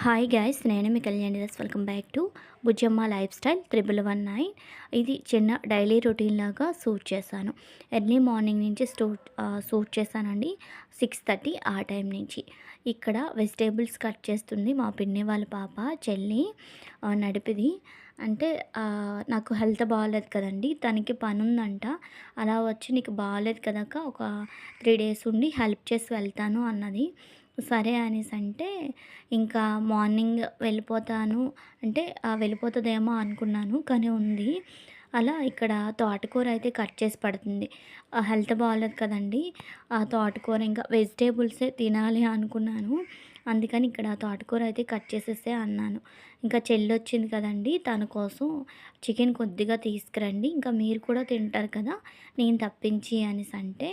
Hi guys, నేను మీ Kalyani Das. Welcome back to Bujjamma lifestyle 1119. ఇది చిన్న డైలీ రొటీన్ లాగా షూట్ చేశాను. ఎర్లీ మార్నింగ్ నుంచి షూట్ చేశానండి. 6:30 ఆ టైం నుంచి. ఇక్కడ వెజిటేబుల్స్ కట్ చేస్తుంది మా పిన్ని వాళ్ళ పాప చెల్లి, నడిపిది. అంటే నాకు హెల్త్ బాగాలేదు కదండి, తనకి పని ఉందంట. అలా వచ్చి నీకు బాగాలేదు కదక్క, ఒక 3 days ఉండి హెల్ప్ చేసి వెళ్తాను అన్నది. సరే అనేసి అంటే ఇంకా మార్నింగ్ వెళ్ళిపోతాను అంటే వెళ్ళిపోతుందేమో అనుకున్నాను, కానీ ఉంది. అలా ఇక్కడ తోటకూర అయితే కట్ చేసి పడుతుంది. హెల్త్ బాగాలేదు కదండి, ఆ తోటకూర ఇంకా వెజిటేబుల్సే తినాలి అనుకున్నాను. అందుకని ఇక్కడ తోటకూర అయితే కట్ చేసేసే అన్నాను. ఇంకా చెల్లి వచ్చింది కదండి, తన కోసం చికెన్ కొద్దిగా తీసుకురండి, ఇంకా మీరు కూడా తింటారు కదా నేను తప్పించి అనేసి అంటే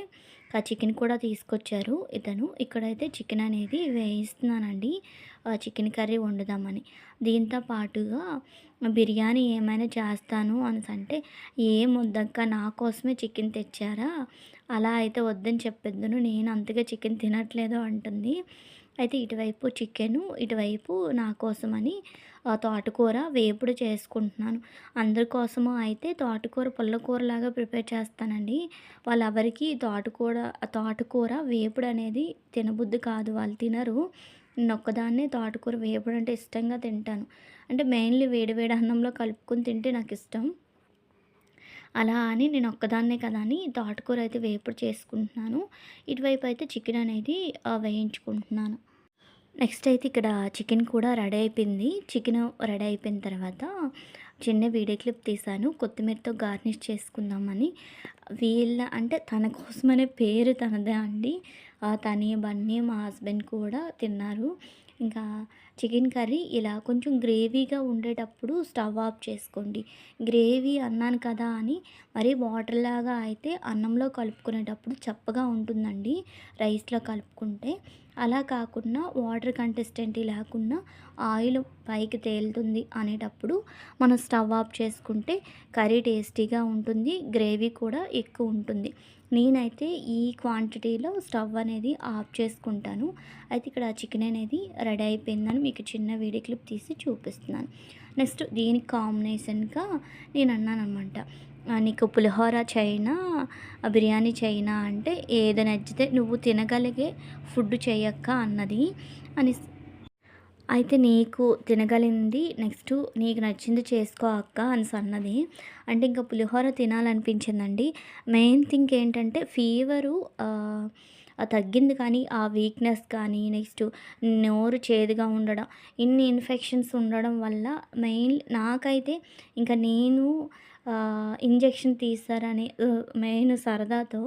చికెన్ కూడా తీసుకొచ్చారు ఇతను. ఇక్కడైతే చికెన్ అనేది వేయిస్తున్నానండి, చికెన్ కర్రీ వండుదామని. దీంతో పాటుగా బిర్యానీ ఏమైనా చేస్తాను అనేసి అంటే, ఏం వద్దక్క, నా కోసమే చికెన్ తెచ్చారా, అలా అయితే వద్దని చెప్పొద్దును, నేను అంతగా చికెన్ తినట్లేదు అంటుంది. అయితే ఇటువైపు చికెను, ఇటువైపు నా కోసమని తోటకూర వేపుడు చేసుకుంటున్నాను. అందరి కోసము అయితే తోటకూర పుల్లకూరలాగా ప్రిపేర్ చేస్తానండి. వాళ్ళెవరికీ తోటకూర వేపుడు అనేది తినబుద్ధి కాదు, వాళ్ళు తినరు. నేనొక్కదాన్నే తోటకూర వేపుడు అంటే ఇష్టంగా తింటాను. అంటే మెయిన్లీ వేడి వేడి అన్నంలో కలుపుకొని తింటే నాకిష్టం. అలా అని నేను ఒక్కదాన్నే కదా అని తోటకూర అయితే వేపుడు చేసుకుంటున్నాను. ఇటువైపు అయితే చికెన్ అనేది వేయించుకుంటున్నాను. నెక్స్ట్ అయితే ఇక్కడ చికెన్ కూడా రెడీ అయిపోయింది. చికెన్ రెడీ అయిపోయిన తర్వాత చిన్న వీడియో క్లిప్ తీశాను, కొత్తిమీరతో గార్నిష్ చేసుకుందామని. అంటే తన కోసమనే పేరు తనదే అండి. తని, బన్నీ, మా హస్బెండ్ కూడా తిన్నారు. ఇంకా చికెన్ కర్రీ ఇలా కొంచెం గ్రేవీగా ఉండేటప్పుడు స్టవ్ ఆఫ్ చేసుకోండి. గ్రేవీ అన్నాను కదా అని మరీ వాటర్లాగా అయితే అన్నంలో కలుపుకునేటప్పుడు చప్పగా ఉంటుందండి, రైస్లో కలుపుకుంటే. అలా కాకుండా వాటర్ కంటెస్టెంట్ లేకుండా ఆయిల్ పైకి తేలుతుంది అనేటప్పుడు మనం స్టవ్ ఆఫ్ చేసుకుంటే కర్రీ టేస్టీగా ఉంటుంది, గ్రేవీ కూడా ఎక్కువ ఉంటుంది. నేనైతే ఈ క్వాంటిటీలో స్టవ్ అనేది ఆఫ్ చేసుకుంటాను. అయితే ఇక్కడ చికెన్ అనేది రెడీ అయిపోయిందని మీకు చిన్న వీడియో క్లిప్ తీసి చూపిస్తున్నాను. నెక్స్ట్ దీనికి కాంబినేషన్గా నేను అన్నాను అనమాట, నీకు పులిహోర చైనా, బిర్యానీ చైనా అంటే ఏది నచ్చితే నువ్వు తినగలిగే ఫుడ్ చేయక్క అన్నది అని. అయితే నీకు తినగలిగింది నెక్స్ట్ నీకు నచ్చింది చేసుకో అక్క అనేసి అన్నది. అంటే ఇంకా పులిహోర తినాలనిపించిందండి. మెయిన్ థింగ్ ఏంటంటే ఫీవరు తగ్గింది, కానీ ఆ వీక్నెస్ కానీ నెక్స్ట్ నోరు చేదుగా ఉండడం, ఇన్ని ఇన్ఫెక్షన్స్ ఉండడం వల్ల మెయిన్ నాకైతే ఇంకా నేను ఇంజెక్షన్ తీస్తారని మెయిన్ సరదాతో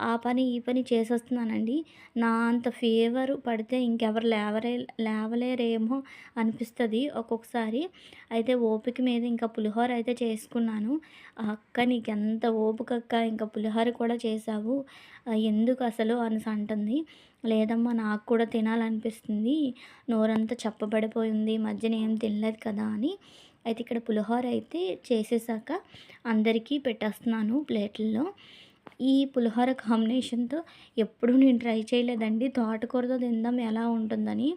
ఆ పని ఈ పని చేసేస్తున్నానండి. నా అంత ఫీవర్ పడితే ఇంకెవరు లేవలేరేమో అనిపిస్తుంది ఒక్కొక్కసారి. అయితే ఓపిక మీద ఇంకా పులిహోర అయితే చేసుకున్నాను. అక్క నీకెంత ఓపిక అక్క, ఇంకా పులిహోర కూడా చేసావు, ఎందుకు అసలు అనేసి అంటుంది. లేదమ్మా, నాకు కూడా తినాలనిపిస్తుంది, నోరంతా చప్పబడిపోయింది, మధ్యన ఏం తినలేదు కదా అని. అయితే ఇక్కడ పులిహోర అయితే చేసేసాక అందరికీ పెట్టేస్తున్నాను ప్లేట్లలో. ఈ పులిహోర కాంబినేషన్తో ఎప్పుడూ నేను ట్రై చేయలేదండి, తోటకూరతో తిందాం ఎలా ఉంటుందని.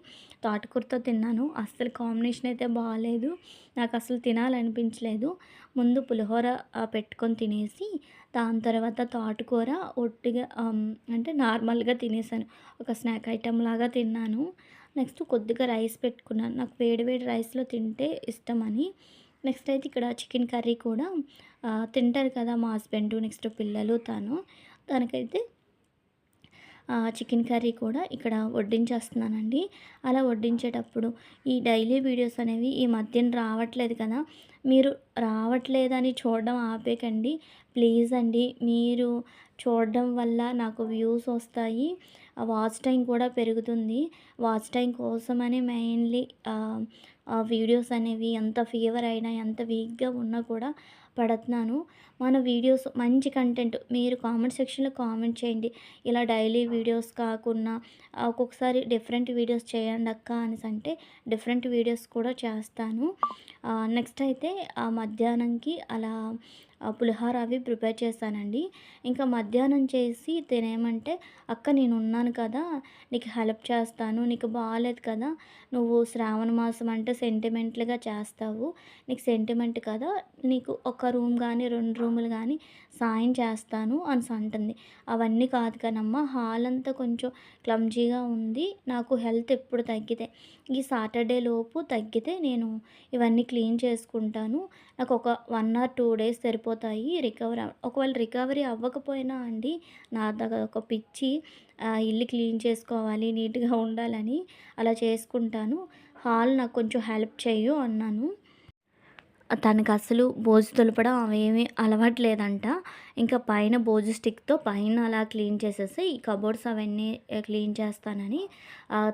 తోటకూరతో తిన్నాను, అస్సలు కాంబినేషన్ అయితే బాగాలేదు, నాకు అసలు తినాలనిపించలేదు. ముందు పులిహోర పెట్టుకొని తినేసి దాని తర్వాత తోటకూర ఒట్టిగా అంటే నార్మల్గా తినేసాను, ఒక స్నాక్ ఐటెం లాగా తిన్నాను. నెక్స్ట్ కొద్దిగా రైస్ పెట్టుకున్నాను, నాకు వేడి వేడి రైస్లో తింటే ఇష్టమని. నెక్స్ట్ అయితే ఇక్కడ చికెన్ కర్రీ కూడా తింటారు కదా మా హస్బెండ్, నెక్స్ట్ పిల్లలు, తనకైతే చికెన్ కర్రీ కూడా ఇక్కడ వడ్డించేస్తున్నానండి. అలా వడ్డించేటప్పుడు ఈ డైలీ వీడియోస్ అనేవి ఈ మధ్యన రావట్లేదు కదా, మీరు రావట్లేదని చూడడం ఆపేకండి ప్లీజ్ అండి. మీరు చూడడం వల్ల నాకు వ్యూస్ వస్తాయి, వాచ్ టైం కూడా పెరుగుతుంది. వాచ్ టైం కోసమని మెయిన్లీ వీడియోస్ అనేవి ఎంత ఫీవర్ అయినా ఎంత వీక్గా ఉన్నా కూడా పెడుతున్నాను. మన వీడియోస్ మంచి కంటెంట్ మీరు కామెంట్ సెక్షన్లో కామెంట్ చేయండి. ఇలా డైలీ వీడియోస్ కాకుండా ఒక్కొక్కసారి డిఫరెంట్ వీడియోస్ చేయండి అక్క అనేసి అంటే డిఫరెంట్ వీడియోస్ కూడా చేస్తాను. నెక్స్ట్ అయితే మధ్యాహ్నంకి అలా పులిహోర అవి ప్రిపేర్ చేశానండి. ఇంకా మధ్యాహ్నం చేసి తినేయమంటే, "అక్క నేనున్నాను కదా! నీకు హెల్ప్ చేస్తాను. నీకు బాలేదు కదా! నువ్వు శ్రావణ మాసం అంటే సెంటిమెంటల్‌గా చేస్తావు. నీకు సెంటిమెంట్ కదా! నీకు ఒక రూమ్ గానీ, 2 రూములు గానీ సాయం చేస్తాను" అంటుంది. అవన్నీ కాదు కానమ్మా, హాల్ అంతా కొంచెం క్లమ్జీగా ఉంది. నాకు హెల్త్ ఎప్పుడు తగ్గితే, ఈ సాటర్‌డే లోపు తగ్గితే నేను ఇవన్నీ క్లీన్ చేసుకుంటాను. నాకొక 1 ఆర్ 2 డేస్ సరిపోతాయి ఒకవేళ రికవరీ అవ్వకపోయినా అండి, నాదొక పిచ్చి, ఇల్లు క్లీన్ చేసుకోవాలి, నీట్‌గా ఉండాలని అలా చేసుకుంటాను. హాల్ నాకు కొంచెం హెల్ప్ చెయ్యు అన్నాను. తనకసలు బూజు దులపడం అవేమీ అలవాటు లేదంట. ఇంకా పైన బూజు స్టిక్‌తో పైన అలా క్లీన్ చేసేసి, ఈ కబోర్డ్స్ అవన్నీ క్లీన్ చేస్తానని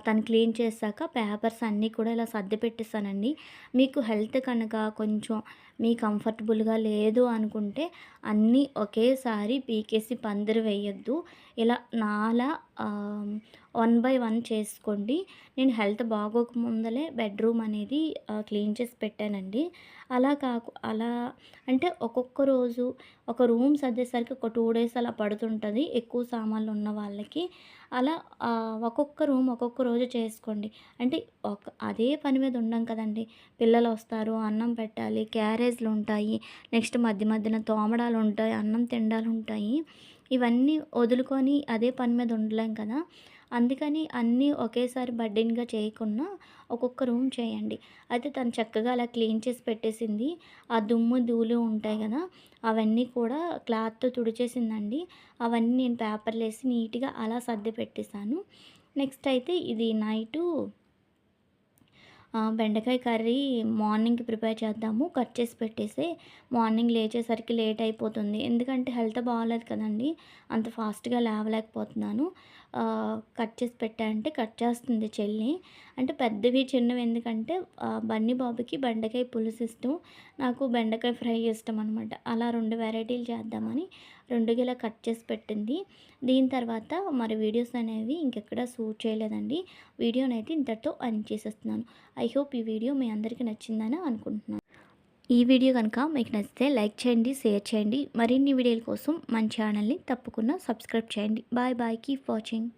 తను క్లీన్ చేశాక పేపర్స్ అన్నీ కూడా ఇలా సర్ది పెట్టేసానండి. మీకు హెల్త్ కనుక కొంచెం మీ కంఫర్టబుల్‌గా లేదు అనుకుంటే అన్నీ ఒకేసారి పీకేసి పందిరి వేయొద్దు. ఇలా నాలా ఆహ్, 1 బై 1 చేసుకోండి. నేను హెల్త్ బాగోక ముందలే బెడ్‌రూమ్ అనేది క్లీన్ చేసి పెట్టానండి. అలా అంటే ఒక్కొక్క రోజు ఒక రూమ్ సర్దేసరికి ఒక 2 డేస్ అలా పడుతుంటది, ఎక్కువ సామాన్లు ఉన్న వాళ్ళకి. అలా ఒక్కొక్క రూమ్ ఒక్కొక్క రోజు చేసుకోండి. అంటే అదే పని మీద ఉండం కదండీ. పిల్లలొస్తారు, అన్నం పెట్టాలి, క్యారేజ్‌లుంటాయి, నెక్స్ట్ మధ్య మధ్యన తోమడాలుంటాయి, అన్నం తినడాలుంటాయి. ఇవన్నీ వదులుకొని అదే పని మీద ఉండలేం కదా! అందుకని అన్నీ ఒకేసారి బర్డెన్‌గా చేయకుండా ఒక్కొక్క రూమ్ చేయండి. అయితే తను చక్కగా అలా క్లీన్ చేసి పెట్టేసింది. ఆ దుమ్ము, ధూళి ఉంటాయి గదా! అవన్నీ కూడా క్లాత్‌తో తుడిచేసిందండి. అవన్నీ నేను పేపర్‌లేసి నీట్‌గా అలా సర్ది పెట్టేసాను. నెక్స్ట్ అయితే ఇది నైటు బెండకాయ కర్రీ మార్నింగ్‌కి ప్రిపేర్ చేద్దాము. కట్ చేసి పెట్టేసి మార్నింగ్ లేచేసరికి లేట్ అయిపోతుంది. ఎందుకంటే హెల్త్ బాగోలేదు కదండీ! అంత ఫాస్ట్‌గా లేవలేకపోతున్నాను. కట్ చేసి పెట్టా అంటే కట్ చేస్తుంది చెల్లి. అంటే పెద్దవి, చిన్నవి ఎందుకంటే బన్నీ బాబుకి బెండకాయ పులుసు ఇష్టం. నాకు బెండకాయ ఫ్రై ఇష్టం అనమాట. అలా 2 వెరైటీలు చేద్దామని 2గా ఇలా కట్ చేసి పెట్టింది. దీని తర్వాత మరి వీడియోస్ అనేవి ఇంకెక్కడ షూట్ చేయలేదండి. వీడియోనైతే ఇంతటితో ఎండ్ చేసేస్తున్నాను. ఐ హోప్ ఈ వీడియో మీ అందరికీ నచ్చిందని అనుకుంటున్నాను. ఈ వీడియో కనుక మీకు నచ్చితే లైక్ చేయండి, షేర్ చేయండి. మరిన్ని వీడియోల కోసం మన ఛానల్ని తప్పకుండా సబ్స్క్రైబ్ చేయండి. Bye bye. Keep watching.